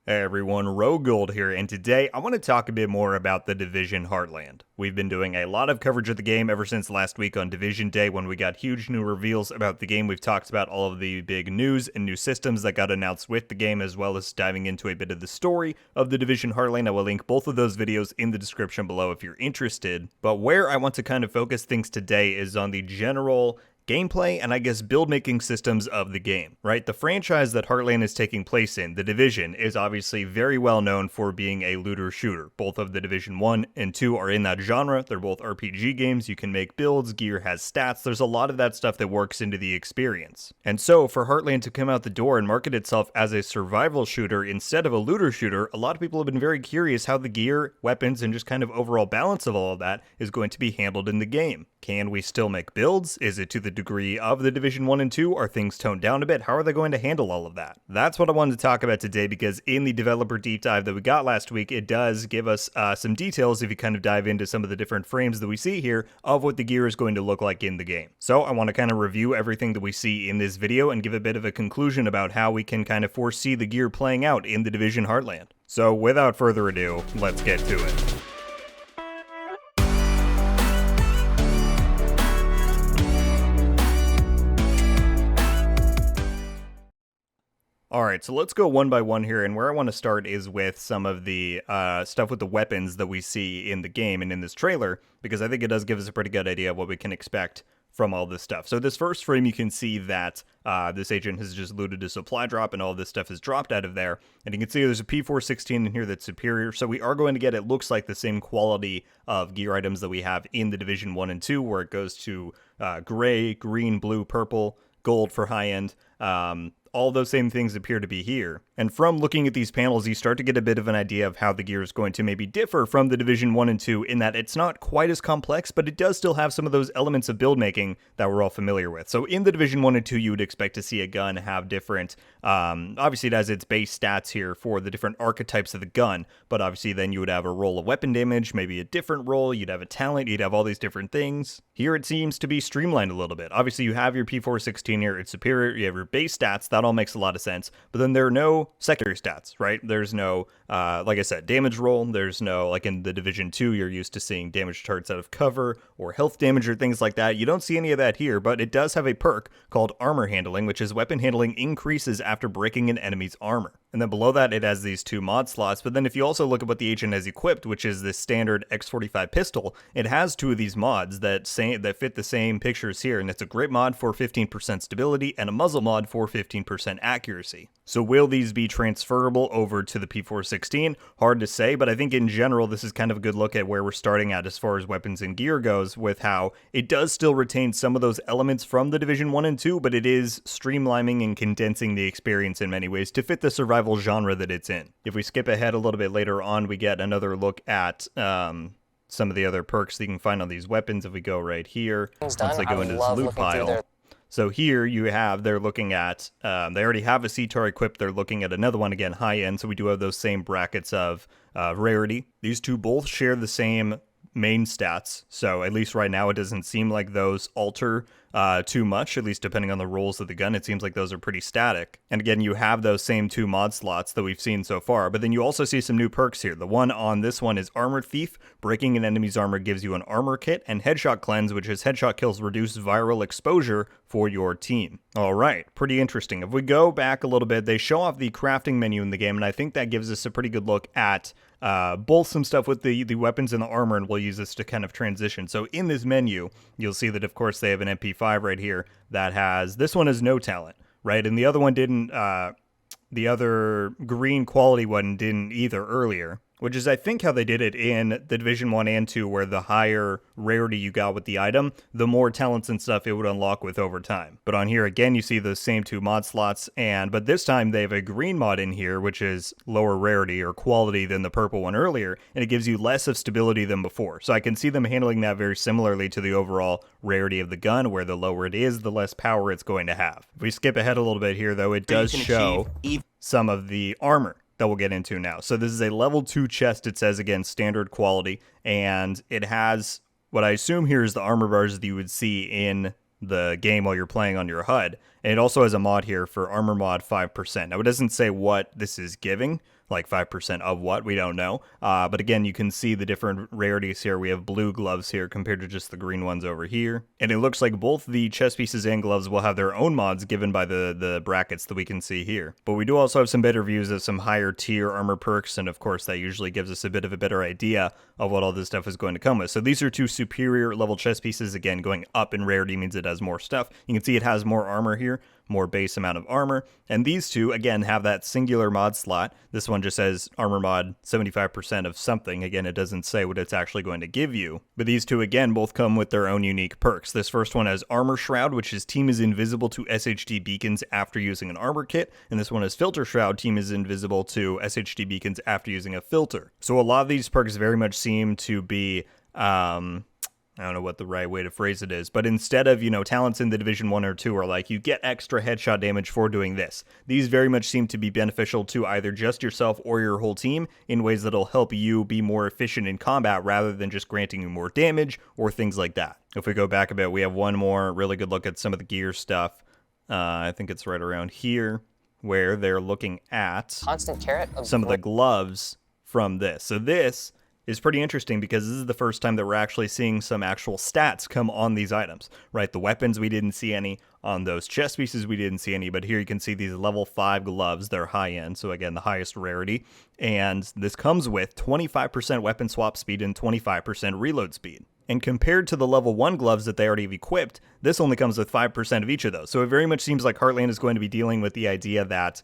Hey everyone, RogueGold here, and today I want to talk a bit more about the Division Heartland. We've been doing a lot of coverage of the game ever since last week on Division Day when we got huge new reveals about the game. We've talked about all of the big news and new systems that got announced with the game, as well as diving into a bit of the story of the Division Heartland. I will link both of those videos in the description below if you're interested. But where I want to kind of focus things today is on the general gameplay and I guess build making systems of the game, right? The franchise that Heartland is taking place in, the Division, is obviously very well known for being a looter shooter. Both of the Division 1 and 2 are in that genre. They're both RPG games. You can make builds, gear has stats. There's a lot of that stuff that works into the experience. And so for Heartland to come out the door and market itself as a survival shooter instead of a looter shooter, a lot of people have been very curious how the gear, weapons, and just kind of overall balance of all of that is going to be handled in the game. Can we still make builds? Is it to the degree of the Division 1 and 2? Are things toned down a bit? How are they going to handle all of that? That's what I wanted to talk about today, because in the developer deep dive that we got last week, it does give us some details if you kind of dive into some of the different frames that we see here of what the gear is going to look like in the game. So I want to kind of review everything that we see in this video and give a bit of a conclusion about how we can kind of foresee the gear playing out in the Division Heartland. So without further ado, let's get to it. Alright, so let's go one by one here, and where I want to start is with some of the stuff with the weapons that we see in the game and in this trailer, because I think it does give us a pretty good idea of what we can expect from all this stuff. So this first frame, you can see that this agent has just looted a supply drop, and all this stuff is dropped out of there, and you can see there's a P416 in here that's superior, so we are going to get, it looks like, the same quality of gear items that we have in the Division 1 and 2, where it goes to gray, green, blue, purple, gold for high-end. All those same things appear to be here. And from looking at these panels, you start to get a bit of an idea of how the gear is going to maybe differ from the Division 1 and 2 in that it's not quite as complex, but it does still have some of those elements of build making that we're all familiar with. So in the Division 1 and 2, you would expect to see a gun have different, obviously it has its base stats here for the different archetypes of the gun, but obviously then you would have a roll of weapon damage, maybe a different roll, you'd have a talent, you'd have all these different things. Here it seems to be streamlined a little bit. Obviously you have your P416 here, it's superior, you have your base stats, that all makes a lot of sense, but then there are no secondary stats, right? There's no, like I said, damage roll, there's no, like in the Division 2, you're used to seeing damage targets out of cover, or health damage or things like that. You don't see any of that here, but it does have a perk called armor handling, which is weapon handling increases after breaking an enemy's armor. And then below that, it has these two mod slots, but then if you also look at what the agent has equipped, which is this standard X45 pistol, it has two of these mods that fit the same pictures here, and it's a grip mod for 15% stability and a muzzle mod for 15% accuracy. So will these be transferable over to the P416? Hard to say, but I think in general this is kind of a good look at where we're starting at as far as weapons and gear goes, with how it does still retain some of those elements from the Division 1 and 2, but it is streamlining and condensing the experience in many ways to fit the survival genre that it's in. If we skip ahead a little bit later on, we get another look at some of the other perks that you can find on these weapons. If we go right here, once they go into this loot pile. So here you have, they're looking at, they already have a CTAR equipped, they're looking at another one, again, high end, so we do have those same brackets of rarity. These two both share the same main stats, so at least right now it doesn't seem like those alter too much, at least depending on the rolls of the gun. It seems like those are pretty static. And again, you have those same two mod slots that we've seen so far, but then you also see some new perks here. The one on this one is Armored Thief. Breaking an enemy's armor gives you an armor kit, and Headshot Cleanse, which is headshot kills reduce viral exposure for your team. Alright, pretty interesting. If we go back a little bit, they show off the crafting menu in the game, and I think that gives us a pretty good look at both some stuff with the weapons and the armor, and we'll use this to kind of transition. So in this menu, you'll see that of course they have an MP5 right here that has, this one has no talent, right? And the other one didn't, the other green quality one didn't either earlier, which is I think how they did it in the Division 1 and 2, where the higher rarity you got with the item, the more talents and stuff it would unlock with over time. But on here again, you see the same two mod slots, but this time they have a green mod in here, which is lower rarity or quality than the purple one earlier, and it gives you less of stability than before. So I can see them handling that very similarly to the overall rarity of the gun, where the lower it is, the less power it's going to have. If we skip ahead a little bit here, though, it does show some of the armor that we'll get into now. So this is a level 2 chest, it says, again, standard quality, and it has what I assume here is the armor bars that you would see in the game while you're playing on your HUD. And it also has a mod here for armor mod 5%. Now, it doesn't say what this is giving, like 5% of what, we don't know. But again, you can see the different rarities here. We have blue gloves here compared to just the green ones over here. And it looks like both the chest pieces and gloves will have their own mods given by the brackets that we can see here. But we do also have some better views of some higher tier armor perks, and of course that usually gives us a bit of a better idea of what all this stuff is going to come with. So these are two superior level chest pieces. Again, going up in rarity means it has more stuff. You can see it has more armor here, more base amount of armor, and these two again have that singular mod slot. This one just says armor mod 75% of something. Again, it doesn't say what it's actually going to give you, but these two again both come with their own unique perks. This first one has armor shroud, which is team is invisible to SHD beacons after using an armor kit, and this one is filter shroud, team is invisible to SHD beacons after using a filter. So a lot of these perks very much seem to be I don't know what the right way to phrase it is, but instead of, talents in the Division 1 or 2 are like, you get extra headshot damage for doing this. These very much seem to be beneficial to either just yourself or your whole team in ways that'll help you be more efficient in combat rather than just granting you more damage or things like that. If we go back a bit, we have one more really good look at some of the gear stuff. I think it's right around here where they're looking at constant carrot of some of the gloves from this. So this is pretty interesting because this is the first time that we're actually seeing some actual stats come on these items, right? The weapons, we didn't see any. On those chest pieces, we didn't see any, but here you can see these level 5 gloves. They're high end, so again, the highest rarity. And this comes with 25% weapon swap speed and 25% reload speed. And compared to the level 1 gloves that they already have equipped, this only comes with 5% of each of those. So it very much seems like Heartland is going to be dealing with the idea that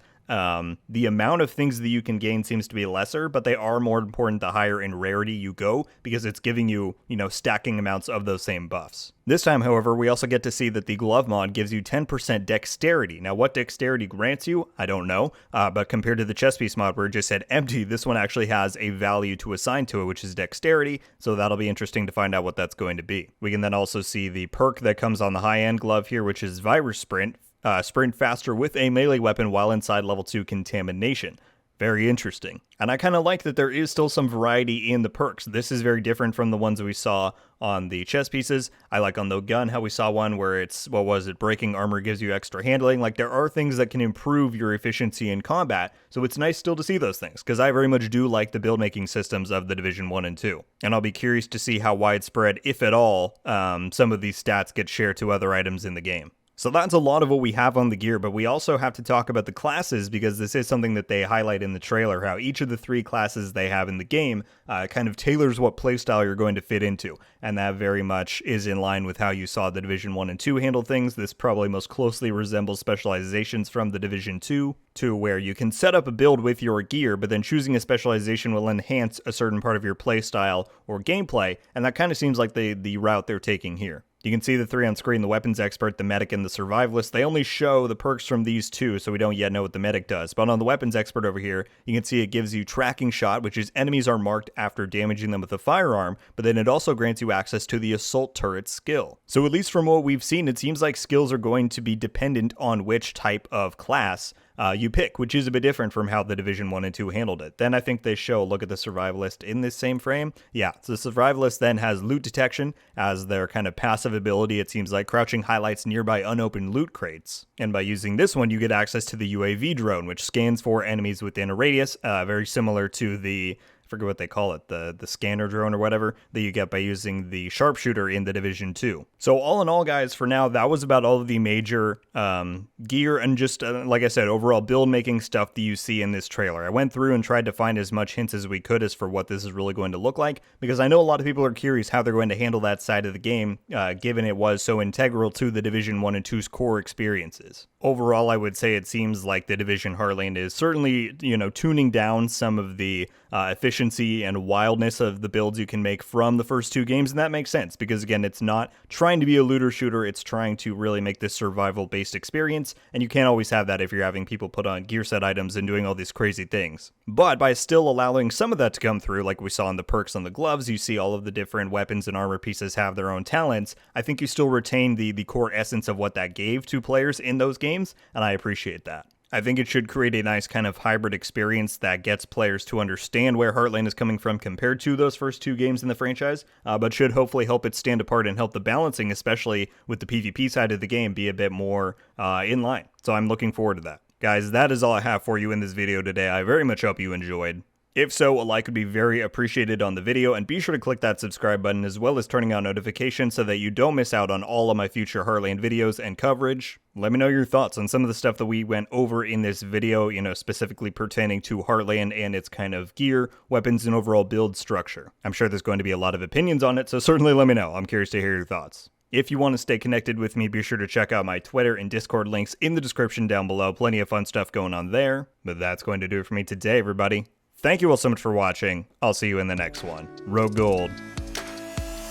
the amount of things that you can gain seems to be lesser, but they are more important the higher in rarity you go, because it's giving you, stacking amounts of those same buffs. This time, however, we also get to see that the glove mod gives you 10% dexterity. Now, what dexterity grants you, I don't know, but compared to the chest piece mod where it just said empty, this one actually has a value to assign to it, which is dexterity, so that'll be interesting to find out what that's going to be. We can then also see the perk that comes on the high-end glove here, which is Virus Sprint. Sprint faster with a melee weapon while inside level 2 contamination. Very interesting. And I kind of like that there is still some variety in the perks. This is very different from the ones that we saw on the chest pieces. I like on the gun how we saw one where it's, breaking armor gives you extra handling. Like, there are things that can improve your efficiency in combat, so it's nice still to see those things, because I very much do like the build making systems of the Division 1 and 2. And I'll be curious to see how widespread, if at all, some of these stats get shared to other items in the game. So that's a lot of what we have on the gear, but we also have to talk about the classes, because this is something that they highlight in the trailer, how each of the 3 classes they have in the game kind of tailors what playstyle you're going to fit into, and that very much is in line with how you saw the Division 1 and 2 handle things. This probably most closely resembles specializations from the Division 2, where you can set up a build with your gear, but then choosing a specialization will enhance a certain part of your playstyle or gameplay, and that kind of seems like the route they're taking here. You can see the 3 on screen, the weapons expert, the medic, and the survivalist. They only show the perks from these 2, so we don't yet know what the medic does. But on the weapons expert over here, you can see it gives you tracking shot, which is enemies are marked after damaging them with a firearm, but then it also grants you access to the assault turret skill. So at least from what we've seen, it seems like skills are going to be dependent on which type of class you pick, which is a bit different from how the Division 1 and 2 handled it. Then I think they show, look at the survivalist in this same frame. Yeah, so the survivalist then has loot detection as their kind of passive ability. It seems like crouching highlights nearby unopened loot crates. And by using this one, you get access to the UAV drone, which scans for enemies within a radius, very similar to the, I forget what they call it, the scanner drone or whatever that you get by using the sharpshooter in the Division 2. So all in all, guys, for now, that was about all of the major gear and just, like I said, overall build making stuff that you see in this trailer. I went through and tried to find as much hints as we could as for what this is really going to look like, because I know a lot of people are curious how they're going to handle that side of the game, given it was so integral to the Division 1 and 2's core experiences. Overall, I would say it seems like the Division Heartland is certainly, tuning down some of the efficiency and wildness of the builds you can make from the first 2 games, and that makes sense, because again, it's not trying to be a looter shooter, it's trying to really make this survival-based experience, and you can't always have that if you're having people put on gear set items and doing all these crazy things. But by still allowing some of that to come through, like we saw in the perks on the gloves, you see all of the different weapons and armor pieces have their own talents. I think you still retain the core essence of what that gave to players in those games, and I appreciate that. I think it should create a nice kind of hybrid experience that gets players to understand where Heartland is coming from compared to those first 2 games in the franchise, but should hopefully help it stand apart and help the balancing, especially with the PvP side of the game, be a bit more in line. So I'm looking forward to that. Guys, that is all I have for you in this video today. I very much hope you enjoyed. If so, a like would be very appreciated on the video, and be sure to click that subscribe button as well as turning on notifications so that you don't miss out on all of my future Heartland videos and coverage. Let me know your thoughts on some of the stuff that we went over in this video, specifically pertaining to Heartland and its kind of gear, weapons, and overall build structure. I'm sure there's going to be a lot of opinions on it, so certainly let me know. I'm curious to hear your thoughts. If you want to stay connected with me, be sure to check out my Twitter and Discord links in the description down below. Plenty of fun stuff going on there. But that's going to do it for me today, everybody. Thank you all so much for watching. I'll see you in the next one. RogueGold.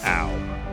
Ow.